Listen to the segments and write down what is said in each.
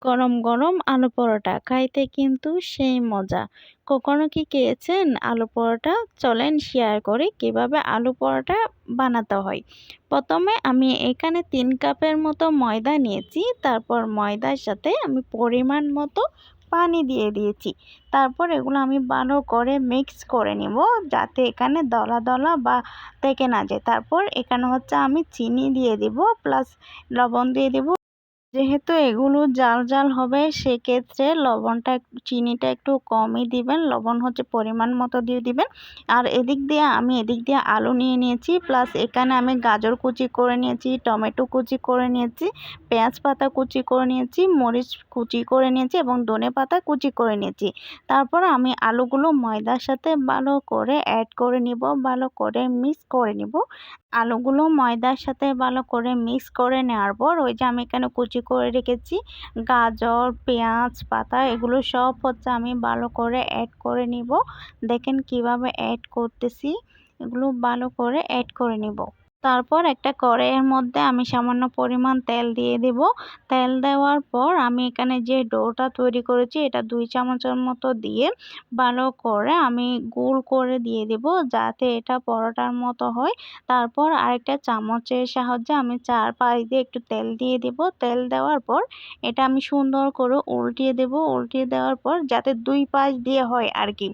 গরম গরম আলু পরোটা খাইতে কিন্তু সেই মজা। কখনো কি খেয়েছেন আলু পরোটা? চলেন শেয়ার করি কিভাবে আলু পরোটা বানাতে হয়। প্রথমে আমি এখানে ৩ কাপের মতো ময়দা নিয়েছি। তারপর ময়দার সাথে আমি পরিমাণ মতো পানি দিয়ে দিয়েছি। তারপর এগুলো আমি ভালো করে মিক্স করে নিব, যাতে এখানে দলা দলা বা থেকে না যায়। তারপর এখানে হচ্ছে আমি চিনি দিয়ে দিব, প্লাস লবণ দিয়ে দিব। যেহেতু এগুলো জাল জাল হবে, সেক্ষেত্রে লবণটা চিনিটা একটু কমই দিবেন, লবণ হচ্ছে পরিমাণ মতো দিয়ে দিবেন। আর এদিক দিয়ে আলু নিয়ে নিয়েছি, প্লাস এখানে আমি গাজর কুচি করে নিয়েছি, টমেটো কুচি করে নিয়েছি, পেঁয়াজ পাতা কুচি করে নিয়েছি, মরিচ কুচি করে নিয়েছি এবং ধনেপাতা কুচি করে নিয়েছি। তারপর আমি আলুগুলো ময়দার সাথে ভালো করে অ্যাড করে নিব, ভালো করে মিক্স করে নিব। আলুগুলো ময়দার সাথে ভালো করে মিক্স করে নেওয়ার পর ওই যে আমি এখানে কুচি করে রেখেছি গাজর, পেঁয়াজ পাতা, এগুলো সব হচ্ছে আমি ভালো করে অ্যাড করে নিব। দেখেন কিভাবে অ্যাড করতেছি, এগুলো ভালো করে অ্যাড করে নিব। তারপর একটা কড়াইয়ের মধ্যে আমি সামান্য পরিমাণ তেল দিয়ে দেব। তেল দেওয়ার পর আমি এখানে যে ডোটা তৈরি করেছি এটা 2 চামচের মতো দিয়ে ভালো করে আমি গোল করে দিয়ে দেব, যাতে এটা পরোটার মতো হয়। তারপর আরেকটা চামচের সাহায্যে আমি চারপাশ দিয়ে একটু তেল দিয়ে দেব। তেল দেওয়ার পর এটা আমি সুন্দর করে উল্টিয়ে দেব। উল্টিয়ে দেওয়ার পর যাতে 2 পাশ দিয়ে হয় আর কি।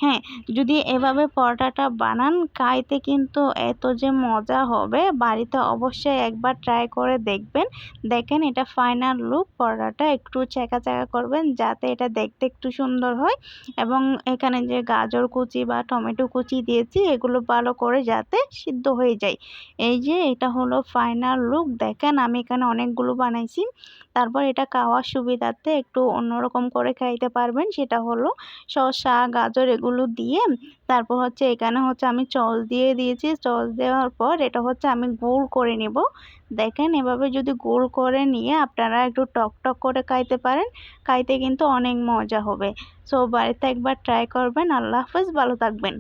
হ্যাঁ, যদি এভাবে পরোটাটা বানান খাইতে কিন্তু এত যে মজা হবে, বাড়িতে অবশ্যই একবার ট্রাই করে দেখবেন। দেখেন এটা ফাইনাল লুক, পরোটাটা একটু চ্যাকা চ্যাকা করবেন যাতে এটা দেখতে একটু সুন্দর হয়, এবং এখানে যে গাজর কুচি বা টমেটো কুচি দিয়েছি এগুলো ভালো করে যাতে সিদ্ধ হয়ে যায়। এই যে এটা হলো ফাইনাল লুক, দেখেন আমি এখানে অনেকগুলো বানাইছি। তারপর এটা খাওয়ার সুবিধার্থে একটু অন্যরকম করে খাইতে পারবেন, সেটা হলো শসা, গাজর এগুলো দিয়ে। তারপর হচ্ছে এখানে হচ্ছে আমি সস দিয়ে দিয়েছি। সস দেওয়ার পর এটা হচ্ছে আমি গোল করে নিব। দেখেন এভাবে যদি গোল করে নিয়ে আপনারা একটু টক টক করে খাইতে পারেন, খাইতে কিন্তু অনেক মজা হবে। সো বাড়িতে একবার ট্রাই করবেন। আল্লাহ হাফেজ, ভালো থাকবেন।